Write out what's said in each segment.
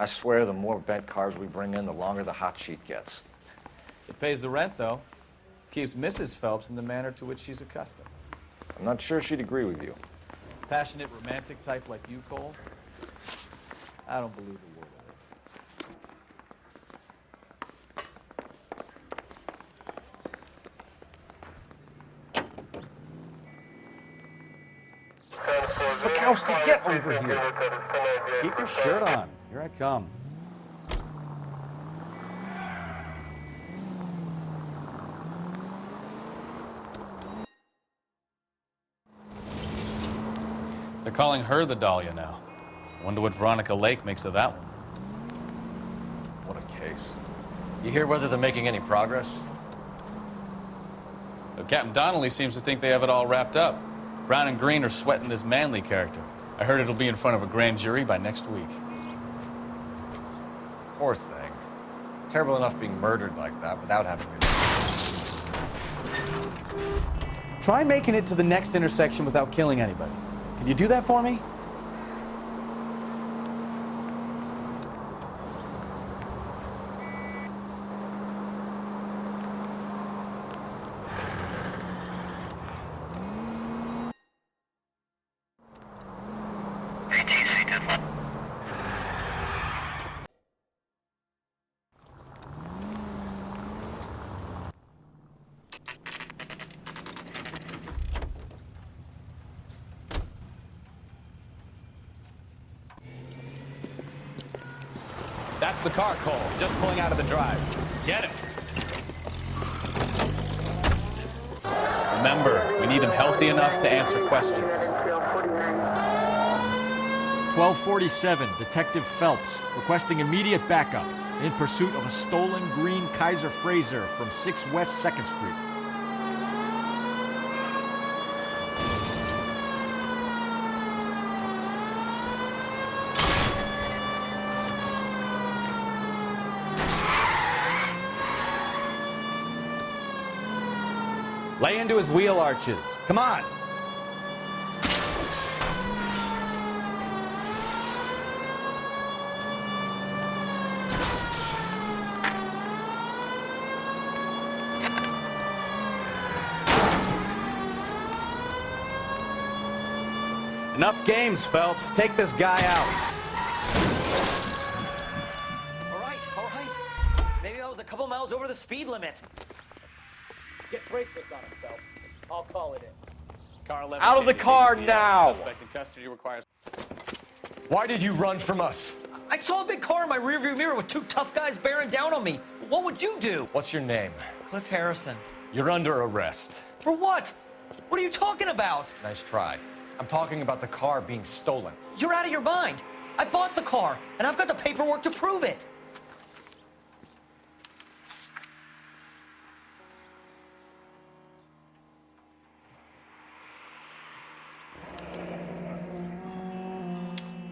I swear the more bent cars we bring in, the longer the hot sheet gets. It pays the rent, though. Keeps Mrs. Phelps in the manner to which she's accustomed. I'm not sure she'd agree with you. Passionate, romantic type like you, Cole? I don't believe a word of it. Bukowski, get over here. Keep your shirt on. Here I come. They're calling her the Dahlia now. I wonder what Veronica Lake makes of that one. What a case. You hear whether they're making any progress? But Captain Donnelly seems to think they have it all wrapped up. Brown and Green are sweating this Manley character. I heard it'll be in front of a grand jury by next week. Poor thing. Terrible enough being murdered like that without having to. Try making it to the next intersection without killing anybody. Can you do that for me? That's the car, Cole. Just pulling out of the drive. Get him. Remember, we need him healthy enough to answer questions. 1247, Detective Phelps, requesting immediate backup in pursuit of a stolen green Kaiser Frazer from 6 West 2nd Street. Lay into his wheel arches. Come on. Enough games, Phelps. Take this guy out. All right. Maybe I was a couple miles over the speed limit. Get bracelets on him, Phelps. I'll call it in. Car 11 Out of the car now! Suspect in custody requires... Why did you run from us? I saw a big car in my rearview mirror with 2 tough guys bearing down on me. What would you do? What's your name? Cliff Harrison. You're under arrest. For what? What are you talking about? Nice try. I'm talking about the car being stolen. You're out of your mind. I bought the car, and I've got the paperwork to prove it.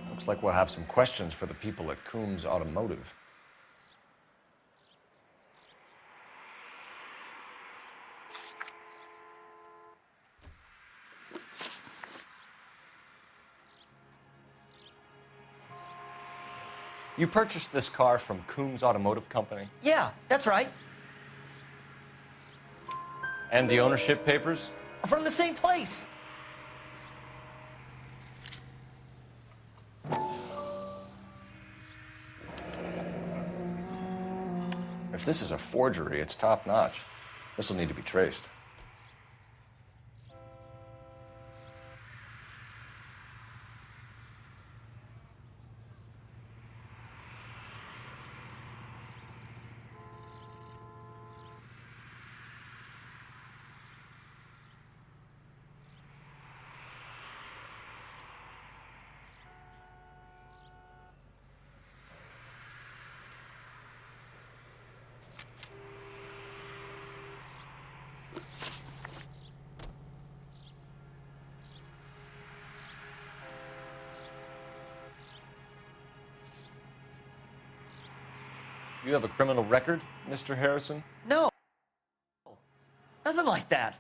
Looks like we'll have some questions for the people at Coombs Automotive. You purchased this car from Coombs Automotive Company? Yeah, that's right. And the ownership papers? From the same place. If this is a forgery, it's top-notch. This will need to be traced. You have a criminal record, Mr. Harrison? No. Nothing like that.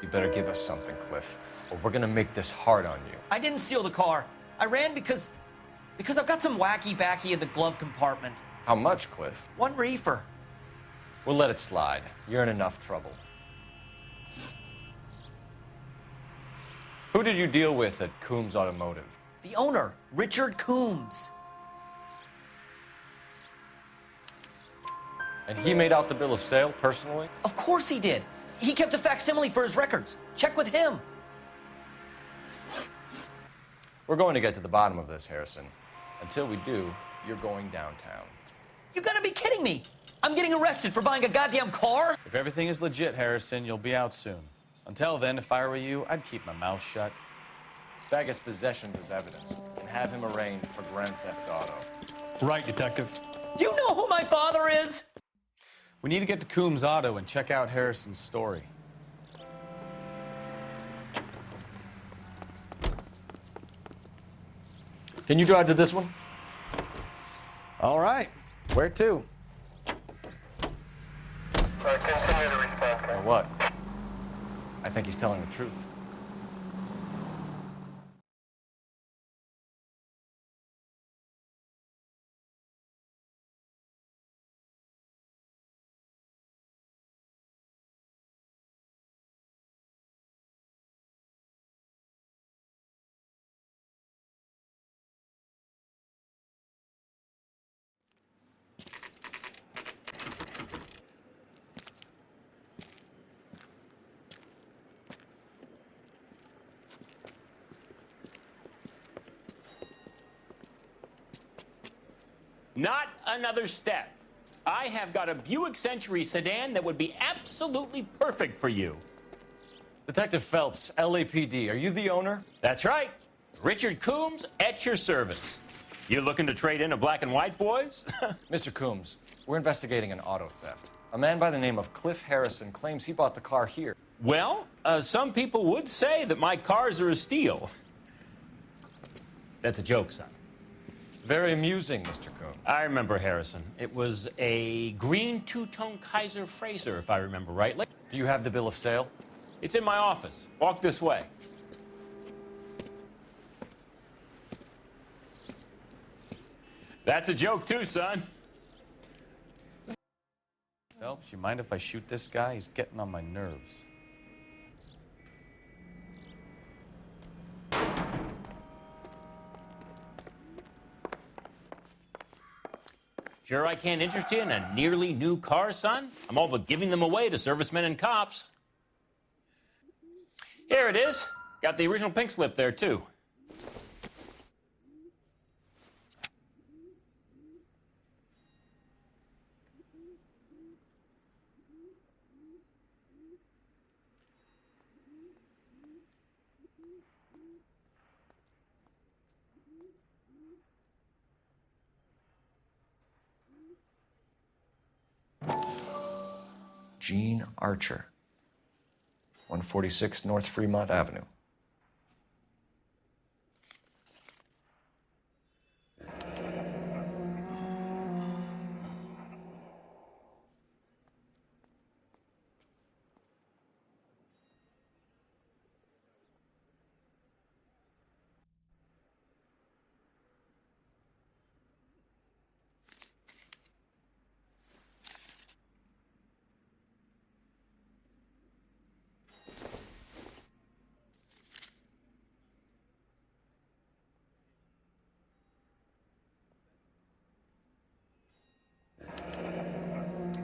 You better give us something, Cliff, or we're gonna make this hard on you. I didn't steal the car. I ran because I've got some wacky backy in the glove compartment. How much, Cliff? 1 reefer. We'll let it slide. You're in enough trouble. Who did you deal with at Coombs Automotive? The owner, Richard Coombs. And he made out the bill of sale personally? Of course he did. He kept a facsimile for his records. Check with him. We're going to get to the bottom of this, Harrison. Until we do, you're going downtown. You gotta be kidding me. I'm getting arrested for buying a goddamn car? If everything is legit, Harrison, you'll be out soon. Until then, if I were you, I'd keep my mouth shut. Bag his possessions as evidence and have him arraigned for grand theft auto. Right, Detective. Do you know who my father is? We need to get to Coombs Auto and check out Harrison's story. Can you drive to this one? All right. Where to? Continue to respond. Or what? I think he's telling the truth. Not another step. I have got a Buick Century sedan that would be absolutely perfect for you. Detective Phelps, LAPD, are you the owner? That's right. Richard Coombs at your service. You looking to trade in a black and white, boys? Mr. Coombs, we're investigating an auto theft. A man by the name of Cliff Harrison claims he bought the car here. Well, some people would say that my cars are a steal. That's a joke, son. Very amusing, Mr. Coombs. I remember Harrison. It was a green two-tone Kaiser Frazer, if I remember rightly. Do you have the bill of sale? It's in my office. Walk this way. That's a joke too, son. Phelps, you mind if I shoot this guy? He's getting on my nerves. Sure I can't interest you in a nearly new car, son? I'm all but giving them away to servicemen and cops. Here it is. Got the original pink slip there, too. Gene Archer, 146 North Fremont Avenue.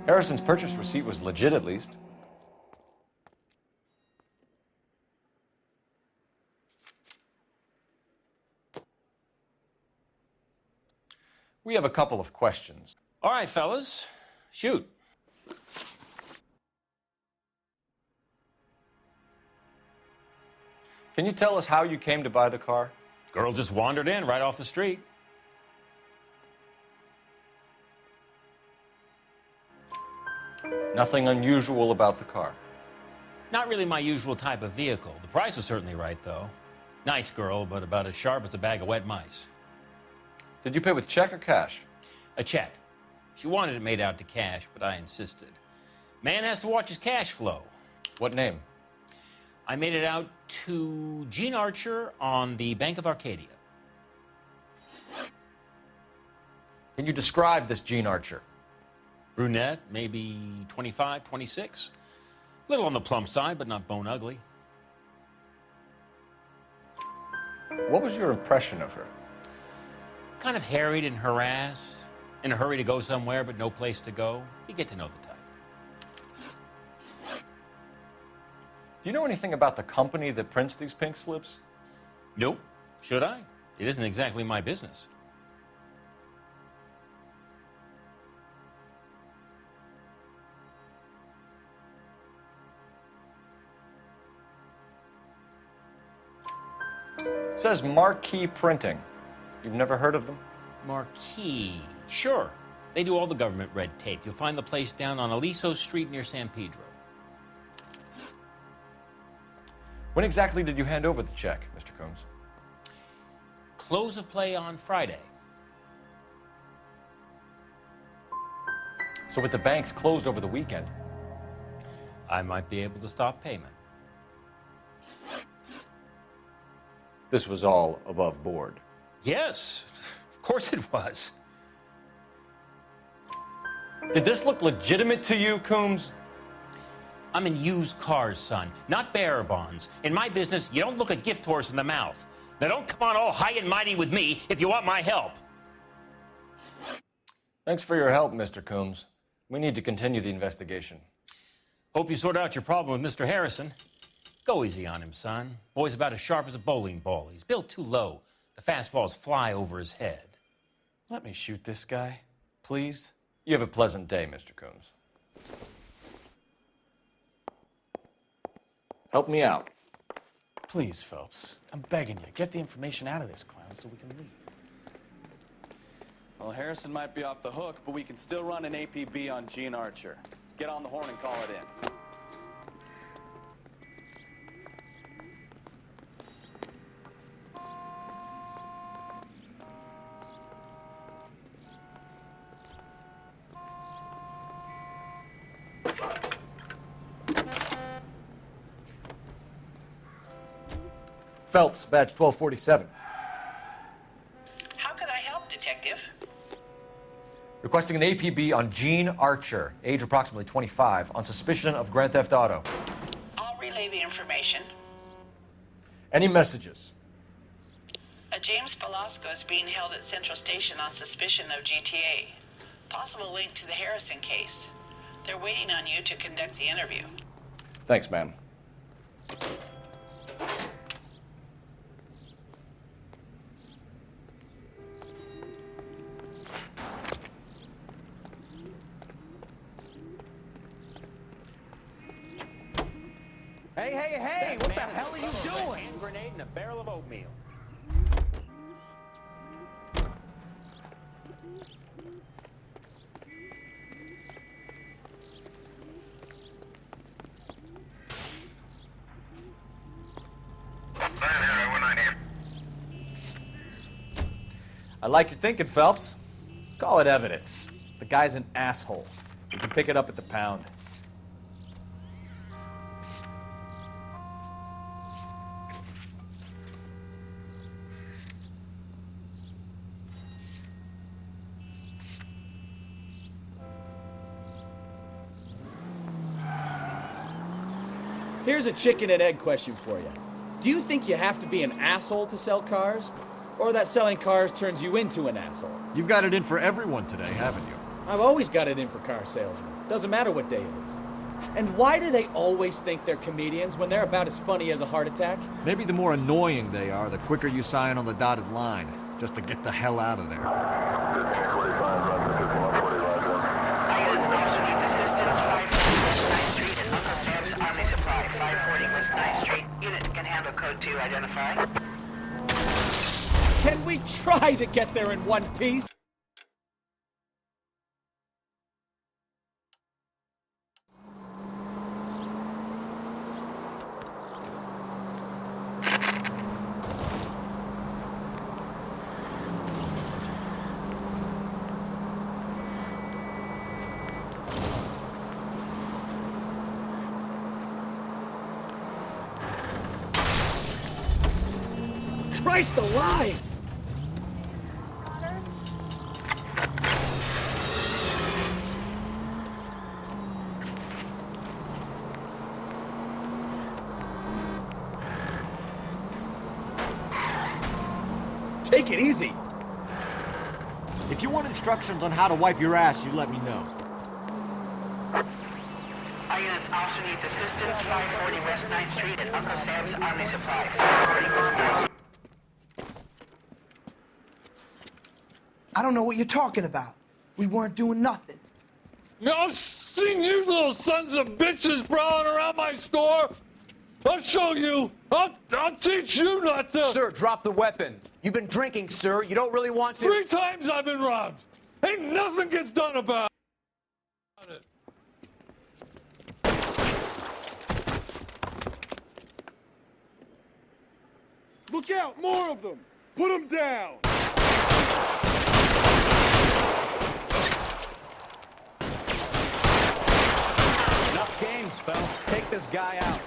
Harrison's purchase receipt was legit, at least. We have a couple of questions. All right, fellas. Shoot. Can you tell us how you came to buy the car? Girl just wandered in right off the street. Nothing unusual about the car. Not really my usual type of vehicle. The price was certainly right, though. Nice girl, but about as sharp as a bag of wet mice. Did you pay with check or cash? A check. She wanted it made out to cash, but I insisted. Man has to watch his cash flow. What name? I made it out to Gene Archer on the Bank of Arcadia. Can you describe this Gene Archer? Brunette, maybe 25, 26. Little on the plump side, but not bone ugly. What was your impression of her? Kind of harried and harassed, in a hurry to go somewhere, but no place to go. You get to know the type. Do you know anything about the company that prints these pink slips? Nope. Should I? It isn't exactly my business. It says Marquee Printing. You've never heard of them? Marquis. Sure. They do all the government red tape. You'll find the place down on Aliso Street near San Pedro. When exactly did you hand over the check, Mr. Combs? Close of play on Friday. So with the banks closed over the weekend, I might be able to stop payment. this was all above board. Yes, of course it was. Did this look legitimate to you, Combs? I'm in used cars, son, not bearer bonds. In my business, you don't look a gift horse in the mouth. Now don't come on all high and mighty with me if you want my help. Thanks for your help, Mr. Combs. We need to continue the investigation. Hope you sort out your problem with Mr. Harrison. Go easy on him, son. Boy's about as sharp as a bowling ball. He's built too low. The fastballs fly over his head. Let me shoot this guy, please. You have a pleasant day, Mr. Combs. Help me out. Please, Phelps. I'm begging you. Get the information out of this clown so we can leave. Well, Harrison might be off the hook, but we can still run an APB on Gene Archer. Get on the horn and call it in. Phelps, badge 1247. How could I help, Detective? Requesting an APB on Gene Archer, age approximately 25, on suspicion of grand theft auto. I'll relay the information. Any messages? A James Velasco is being held at Central Station on suspicion of GTA. Possible link to the Harrison case. They're waiting on you to conduct the interview. Thanks, ma'am. Hey, what the hell are you doing? A hand grenade and a barrel of oatmeal. I like your thinking, Phelps. Call it evidence. The guy's an asshole. We can pick it up at the pound. Here's a chicken and egg question for you. Do you think you have to be an asshole to sell cars? Or that selling cars turns you into an asshole? You've got it in for everyone today, haven't you? I've always got it in for car salesmen. Doesn't matter what day it is. And why do they always think they're comedians when they're about as funny as a heart attack? Maybe the more annoying they are, the quicker you sign on the dotted line, just to get the hell out of there. Units also needs assistance. 540 West 9th Street and Uncle Sam's Army Supply. 540 West 9th Street. Unit can handle code 2. Identify. Can we try to get there in one piece? Christ alive! Take it easy. If you want instructions on how to wipe your ass, you let me know. All units, officer needs assistance, 540 West 9th Street at Uncle Sam's Army Supply. 540 I don't know what you're talking about. We weren't doing nothing. I've seen you little sons of bitches prowling around my store. I'll show you. I'll teach you not to. Sir, drop the weapon. You've been drinking, sir. You don't really want to. 3 times I've been robbed. Ain't nothing gets done about it. Look out, more of them! Put them down! Enough games, Phelps. Take this guy out.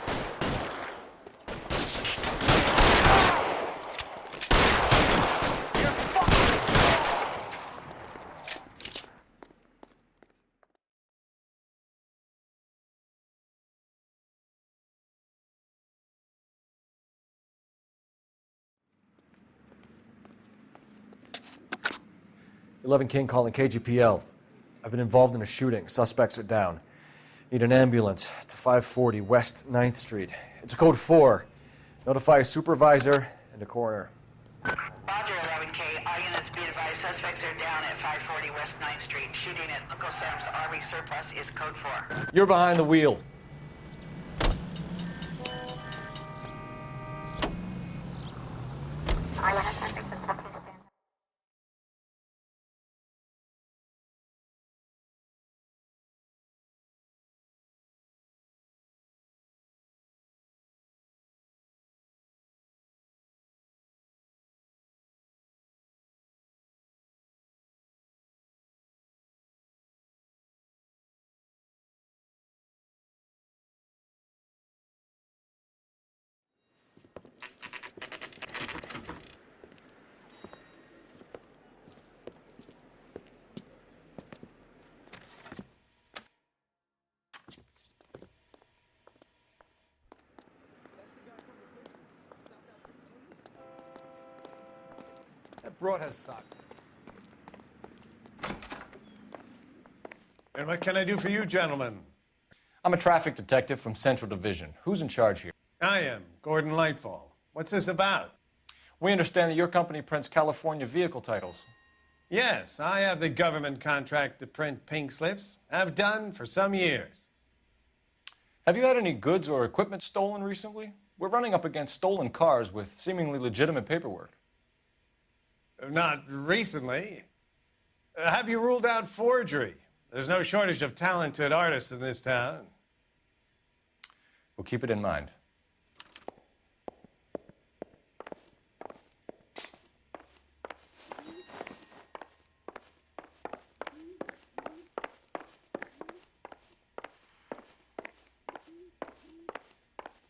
"11 King calling KGPL. I've been involved in a shooting. Suspects are down. Need an ambulance to 540 West 9th Street. It's a code 4. Notify a supervisor and a coroner." Roger, 11K. All units be advised, suspects are down at 540 West 9th Street. Shooting at Uncle Sam's Army Surplus is code 4. You're behind the wheel. That broad has socks. And what can I do for you, gentlemen? I'm a traffic detective from Central Division. Who's in charge here? I am, Gordon Lightfall. What's this about? We understand that your company prints California vehicle titles. Yes, I have the government contract to print pink slips. I've done for some years. Have you had any goods or equipment stolen recently? We're running up against stolen cars with seemingly legitimate paperwork. Not recently. Have you ruled out forgery? There's no shortage of talented artists in this town. We'll keep it in mind.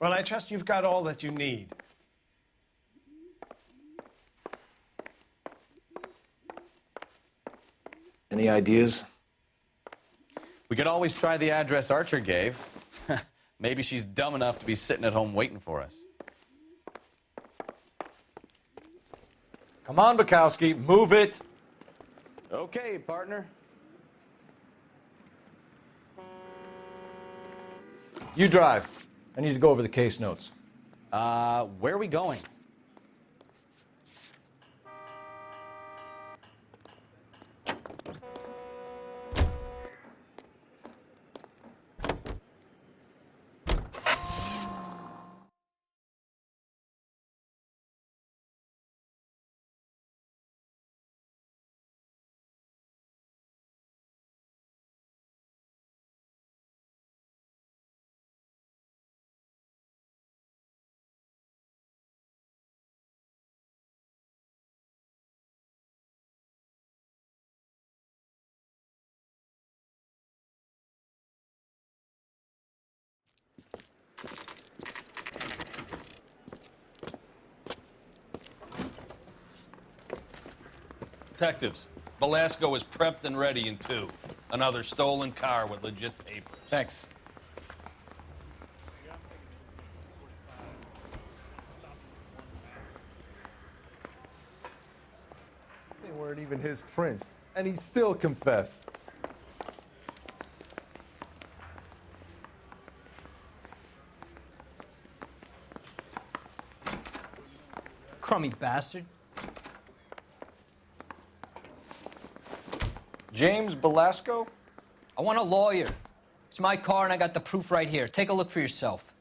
Well, I trust you've got all that you need. Any ideas? We could always try the address Archer gave. Maybe she's dumb enough to be sitting at home waiting for us. Come on, Bukowski, move it. Okay, partner. You drive. I need to go over the case notes. Where are we going? Detectives, Velasco is prepped and ready in 2. Another stolen car with legit papers. Thanks. They weren't even his prints, and he still confessed. Crummy bastard. James Velasco? I want a lawyer. It's my car and I got the proof right here. Take a look for yourself.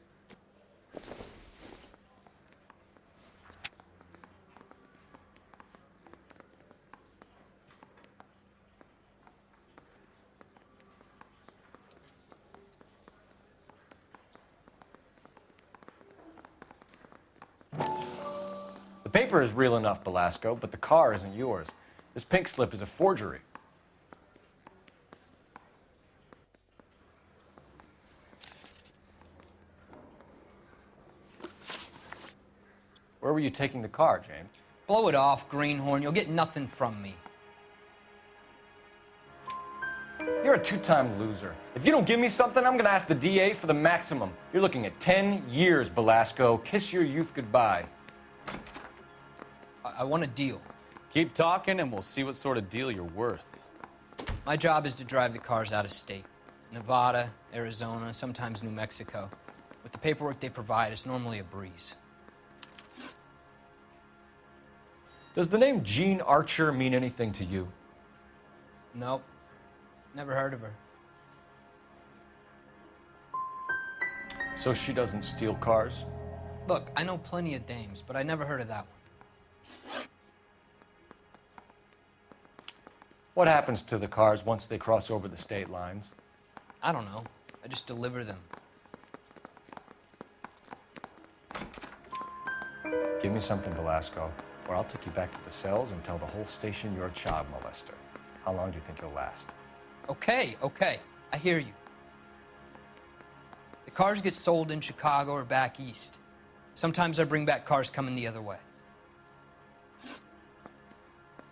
The paper is real enough, Velasco, but the car isn't yours. This pink slip is a forgery. Where were you taking the car, James? Blow it off, greenhorn. You'll get nothing from me. You're a two-time loser. If you don't give me something, I'm gonna ask the DA for the maximum. You're looking at 10 years, Velasco. Kiss your youth goodbye. I want a deal. Keep talking and we'll see what sort of deal you're worth. My job is to drive the cars out of state. Nevada, Arizona, sometimes New Mexico. With the paperwork they provide, it's normally a breeze. Does the name Jean Archer mean anything to you? Nope. Never heard of her. So she doesn't steal cars? Look, I know plenty of dames, but I never heard of that one. What happens to the cars once they cross over the state lines? I don't know. I just deliver them. Give me something, Velasco, or I'll take you back to the cells and tell the whole station you're a child molester. How long do you think you'll last? Okay. I hear you. The cars get sold in Chicago or back east. Sometimes I bring back cars coming the other way.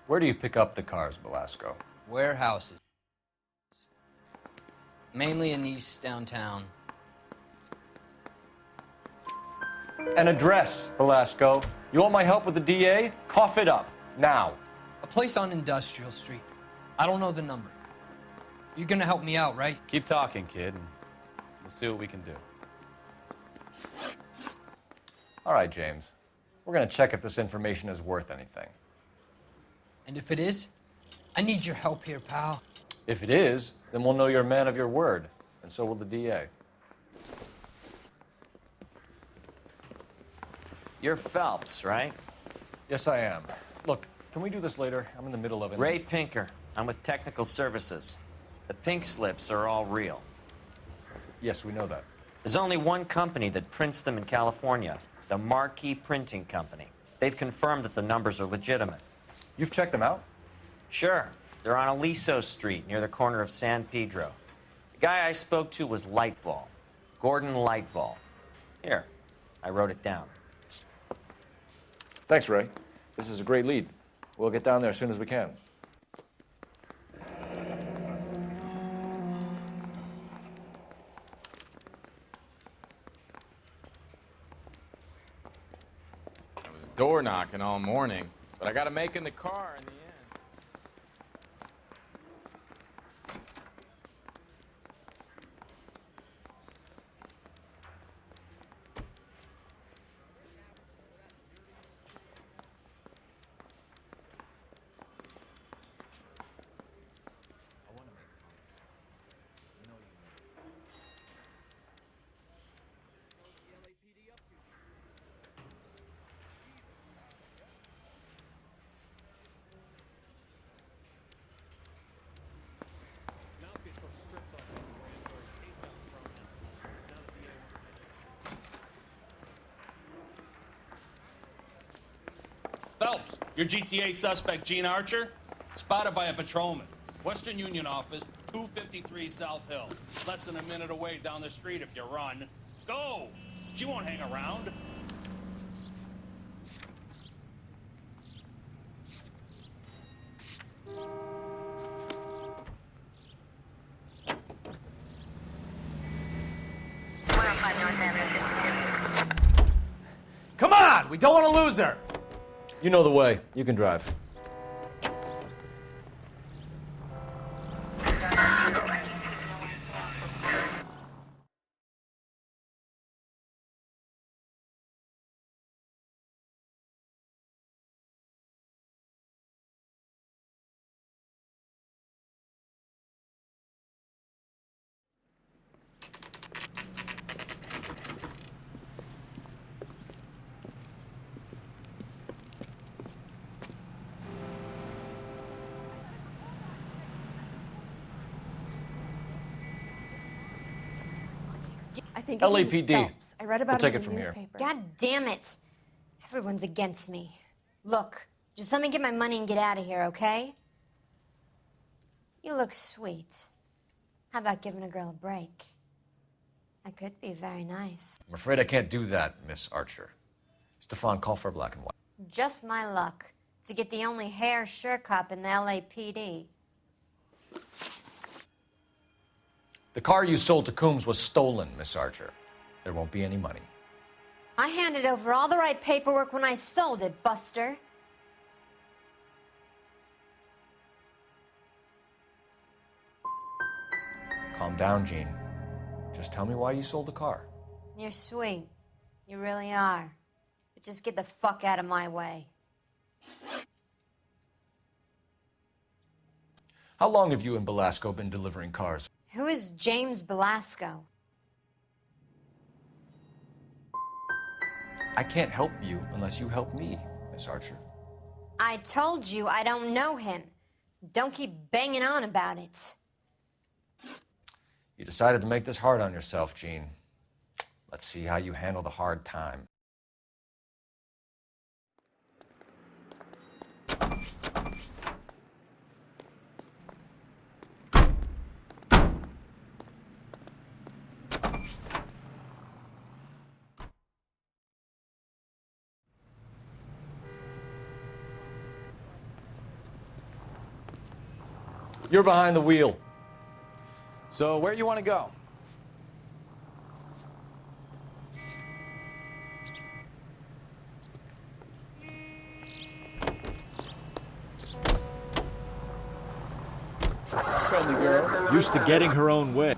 Where do you pick up the cars, Velasco? Warehouses. Mainly in East downtown. An address, Velasco. You want my help with the DA? Cough it up, now. A place on Industrial Street. I don't know the number. You're gonna help me out, right? Keep talking, kid, and we'll see what we can do. All right, James. We're gonna check if this information is worth anything. And if it is, I need your help here, pal. If it is, then we'll know you're a man of your word, and so will the DA. You're Phelps, right? Yes, I am. Look, can we do this later? I'm in the middle of it. Ray Pinker. I'm with Technical Services. The pink slips are all real. Yes, we know that. There's only one company that prints them in California, the Marquee Printing Company. They've confirmed that the numbers are legitimate. You've checked them out? Sure. They're on Aliso Street, near the corner of San Pedro. The guy I spoke to was Lightval. Gordon Lightval. Here, I wrote it down. Thanks, Ray. This is a great lead. We'll get down there as soon as we can. I was door knocking all morning, but I got to make in the car in the end. Phelps, your GTA suspect, Gene Archer, spotted by a patrolman. Western Union office, 253 South Hill. Less than a minute away down the street if you run. Go! She won't hang around. on, we don't want to lose her. You know the way. You can drive. I think his name's LAPD. Phelps. I read about We'll him take in it the from here. newspaper. God damn it. Everyone's against me. Look, just let me get my money and get out of here, okay? You look sweet. How about giving a girl a break? I could be very nice. I'm afraid I can't do that, Miss Archer. Stefan, call for black and white. Just my luck to get the only hair sure cop in the LAPD. The car you sold to Coombs was stolen, Miss Archer. There won't be any money. I handed over all the right paperwork when I sold it, Buster. Calm down, Jean. Just tell me why you sold the car. You're sweet. You really are. But just get the fuck out of my way. How long have you and Belasco been delivering cars? Who is James Belasco? I can't help you unless you help me, Miss Archer. I told you I don't know him. Don't keep banging on about it. You decided to make this hard on yourself, Jean. Let's see how you handle the hard time. You're behind the wheel. So where you want to go? Friendly girl. Used to getting her own way.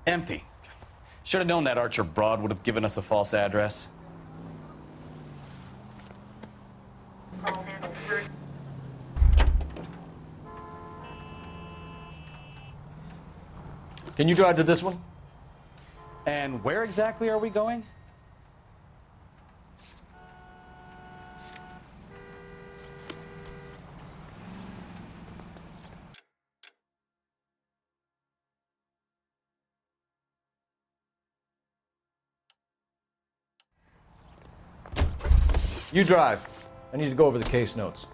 Empty. Should have known that Archer broad would have given us a false address. Can you drive to this one? And where exactly are we going? You drive. I need to go over the case notes.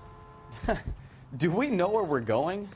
Do we know where we're going?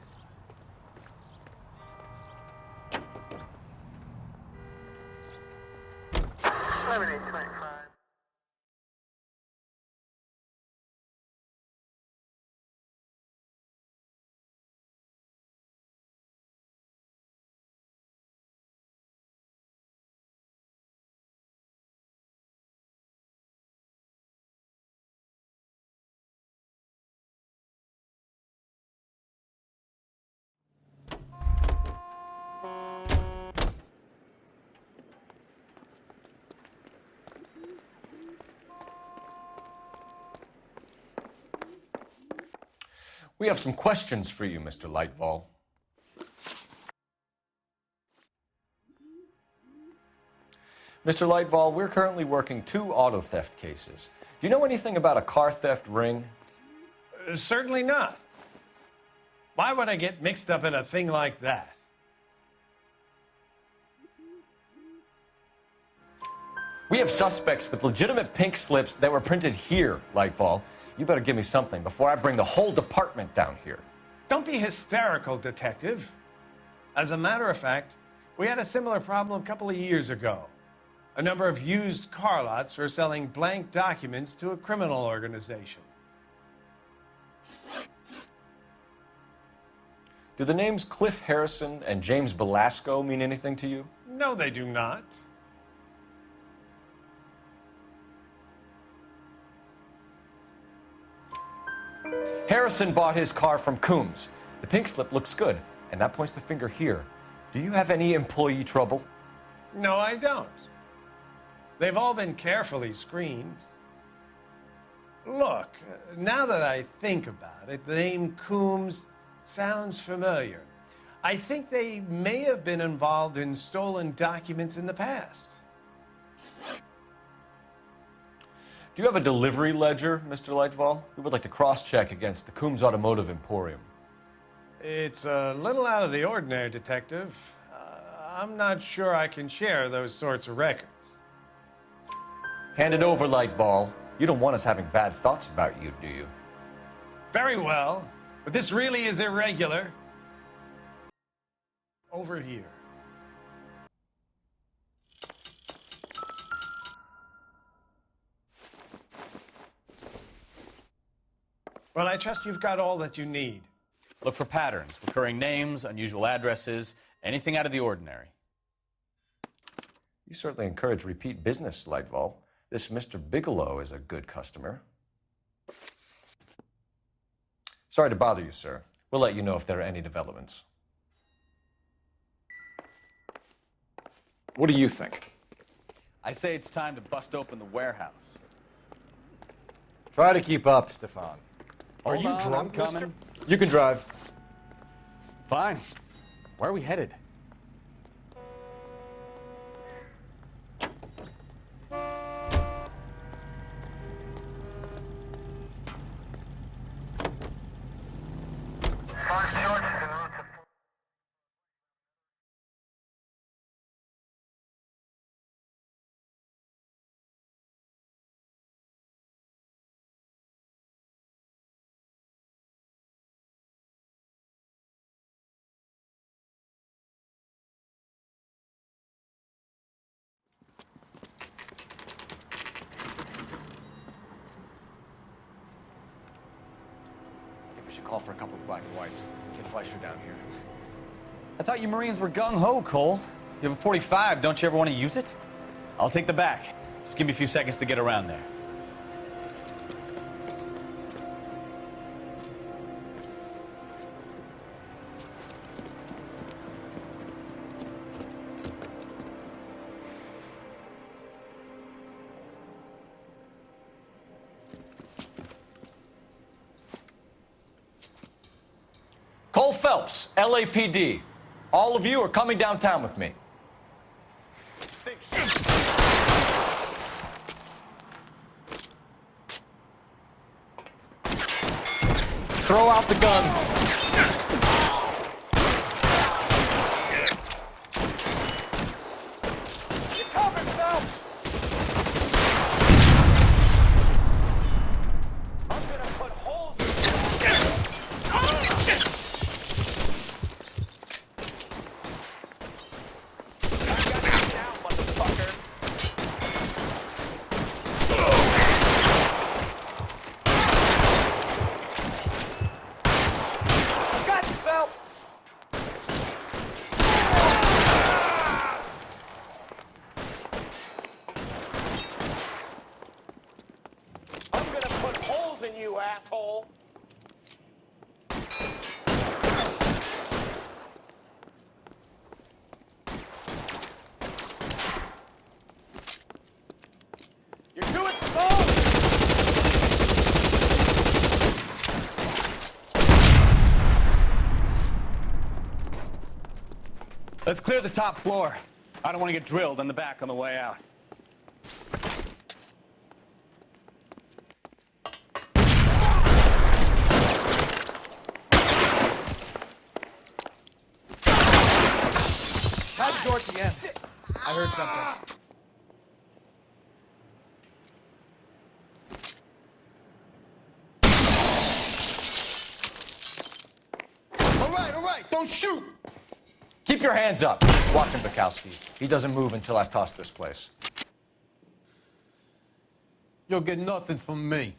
We have some questions for you, Mr. Lightfall. Mr. Lightfall, we're currently working 2 auto theft cases. Do you know anything about a car theft ring? Certainly not. Why would I get mixed up in a thing like that? We have suspects with legitimate pink slips that were printed here, Lightfall. You better give me something before I bring the whole department down here. Don't be hysterical, Detective. As a matter of fact, we had a similar problem a couple of years ago. A number of used car lots were selling blank documents to a criminal organization. Do the names Cliff Harrison and James Belasco mean anything to you? No, they do not. Harrison bought his car from Coombs. The pink slip looks good, and that points the finger here. Do you have any employee trouble? No, I don't. They've all been carefully screened. Look, now that I think about it, the name Coombs sounds familiar. I think they may have been involved in stolen documents in the past. Do you have a delivery ledger, Mr. Lightfall? We would like to cross-check against the Coombs Automotive Emporium. It's a little out of the ordinary, Detective. I'm not sure I can share those sorts of records. Hand it over, Lightball. You don't want us having bad thoughts about you, do you? Very well, but this really is irregular. Over here. Well, I trust you've got all that you need. Look for patterns, recurring names, unusual addresses, anything out of the ordinary. You certainly encourage repeat business, Lightball. This Mr. Bigelow is a good customer. Sorry to bother you, sir. We'll let you know if there are any developments. What do you think? I say it's time to bust open the warehouse. Try to keep up, Stefan. Hold on, I'm coming. You can drive. Fine. Where are we headed? Call for a couple of black and whites. Get Fleischer down here. I thought you Marines were gung-ho, Cole. You have a 45, don't you ever want to use it? I'll take the back. Just give me a few seconds to get around there. Cole Phelps, LAPD. All of you are coming downtown with me. Throw out the guns. You're covered, Phelps. I'm gonna put holes in you asshole! You're too exposed! Let's clear the top floor. I don't want to get drilled in the back on the way out. How'd the door at the end? I heard something. Light, don't shoot! Keep your hands up. Watch him, Bukowski. He doesn't move until I've tossed this place. You'll get nothing from me.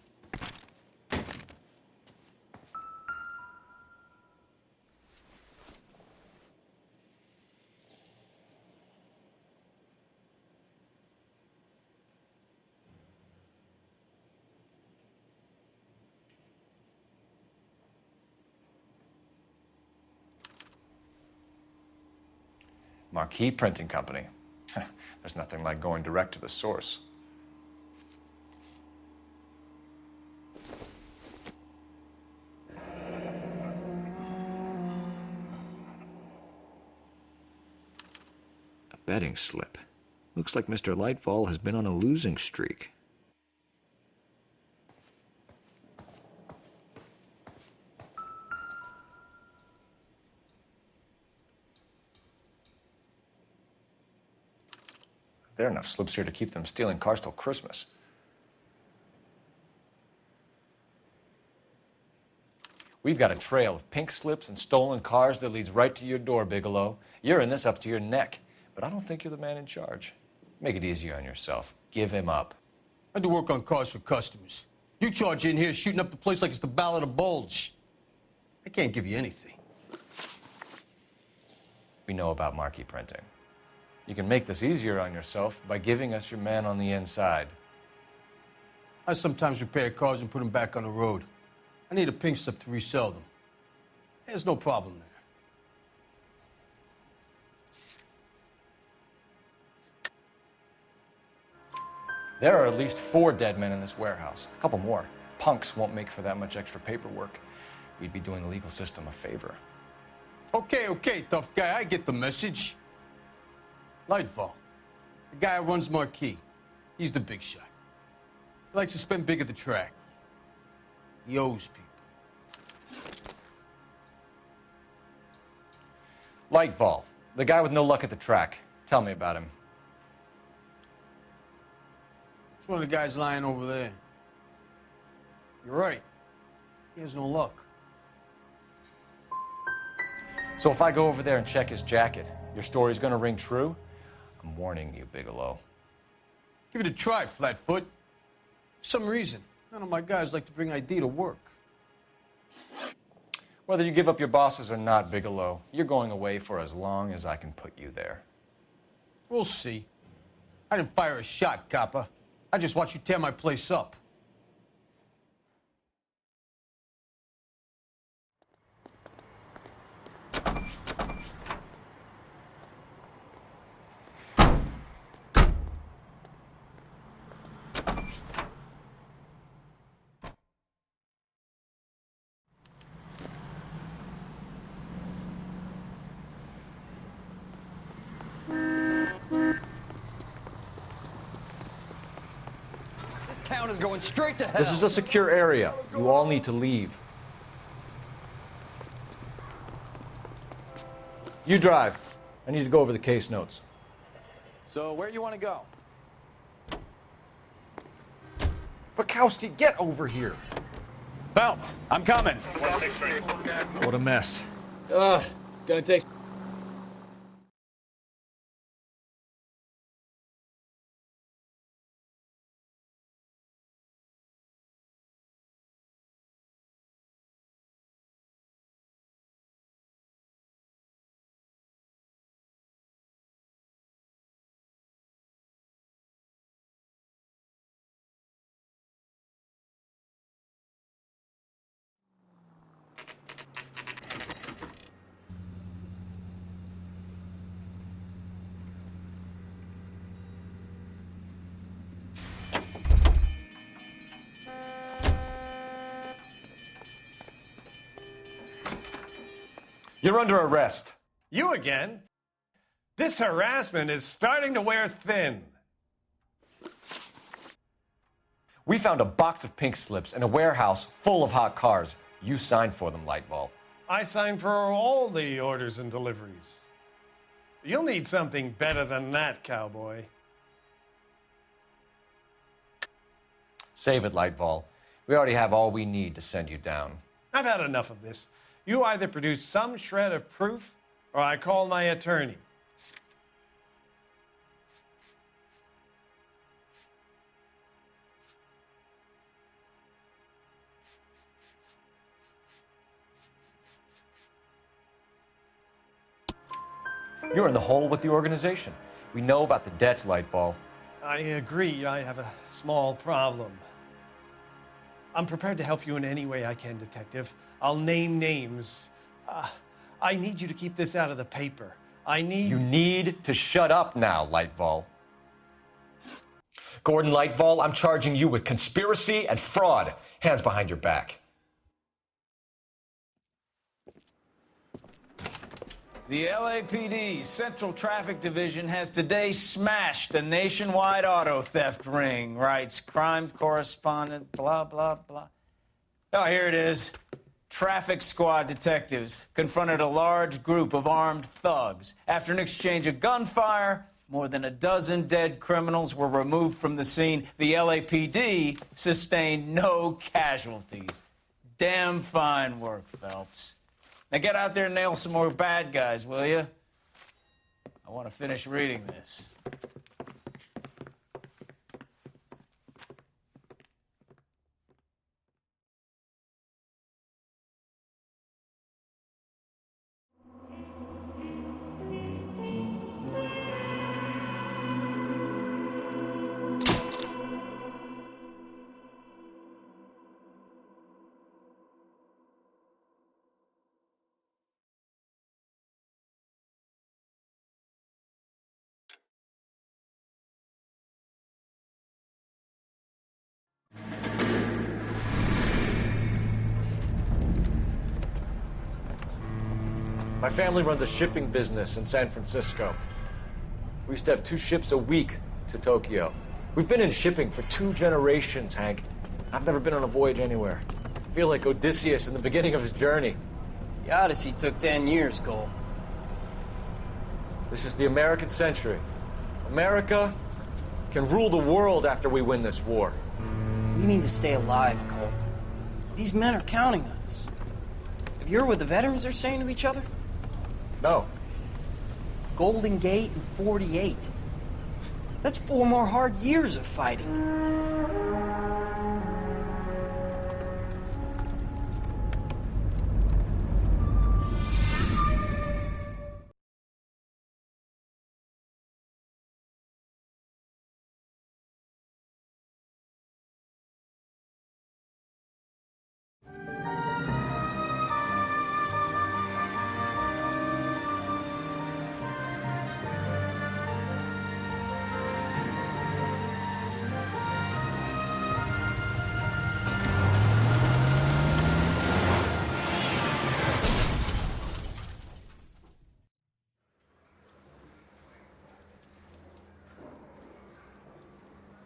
Marquee Printing Company. There's nothing like going direct to the source. A betting slip. Looks like Mr. Lightfall has been on a losing streak. There are enough slips here to keep them stealing cars till Christmas. We've got a trail of pink slips and stolen cars that leads right to your door, Bigelow. You're in this up to your neck, but I don't think you're the man in charge. Make it easier on yourself. Give him up. I do work on cars for customers. You charge in here shooting up the place like it's the Ballad of Bulge. I can't give you anything. We know about Marquee Printing. You can make this easier on yourself by giving us your man on the inside. I sometimes repair cars and put them back on the road. I need a pink slip to resell them. There's no problem there. There are at least 4 dead men in this warehouse. A couple more. Punks won't make for that much extra paperwork. We'd be doing the legal system a favor. Okay, tough guy, I get the message. Lightfall, the guy who runs Marquee. He's the big shot. He likes to spend big at the track. He owes people. Lightfall, the guy with no luck at the track. Tell me about him. It's one of the guys lying over there. You're right. He has no luck. So if I go over there and check his jacket, your story's gonna ring true? I'm warning you, Bigelow. Give it a try, Flatfoot. For some reason, none of my guys like to bring ID to work. Whether you give up your bosses or not, Bigelow, you're going away for as long as I can put you there. We'll see. I didn't fire a shot, copper. I just watched you tear my place up. Town is going straight to hell. This is a secure area. You all need to leave. You drive. I need to go over the case notes. So where you want to go? Bukowski, get over here. Phelps, I'm coming. What a mess. Gonna take... You're under arrest. You again? This harassment is starting to wear thin. We found a box of pink slips in a warehouse full of hot cars. You signed for them, Lightball. I signed for all the orders and deliveries. You'll need something better than that, cowboy. Save it, Lightball. We already have all we need to send you down. I've had enough of this. You either produce some shred of proof, or I call my attorney. You're in the hole with the organization. We know about the debts, Lightball. I agree, I have a small problem. I'm prepared to help you in any way I can, Detective. I'll name names. I need you to keep this out of the paper. You need to shut up now, Lightball. Gordon Lightball, I'm charging you with conspiracy and fraud. Hands behind your back. The LAPD Central Traffic Division has today smashed a nationwide auto theft ring, writes crime correspondent, blah, blah, blah. Oh, here it is. Traffic squad detectives confronted a large group of armed thugs. After an exchange of gunfire, more than a dozen dead criminals were removed from the scene. The LAPD sustained no casualties. Damn fine work, Phelps. Now get out there and nail some more bad guys, will you? I want to finish reading this. My family runs a shipping business in San Francisco. We used to have 2 ships a week to Tokyo. We've been in shipping for 2 generations, Hank. I've never been on a voyage anywhere. I feel like Odysseus in the beginning of his journey. The Odyssey took 10 years, Cole. This is the American century. America can rule the world after we win this war. We need to stay alive, Cole. These men are counting on us. Have you heard what the veterans are saying to each other? No. Golden Gate and 48. That's 4 more hard years of fighting.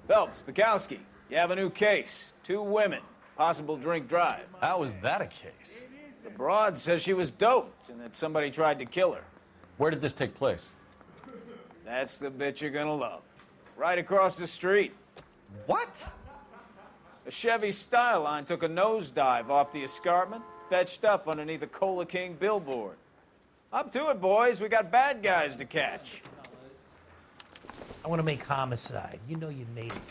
Phelps, Bukowski, you have a new case. 2 women, possible drink drive. How is that a case? The broad says she was doped and that somebody tried to kill her. Where did this take place? That's the bit you're gonna love. Right across the street. What? A Chevy Styline took a nosedive off the escarpment, fetched up underneath a Cola King billboard. Up to it, boys. We got bad guys to catch. I want to make homicide. You know you made it.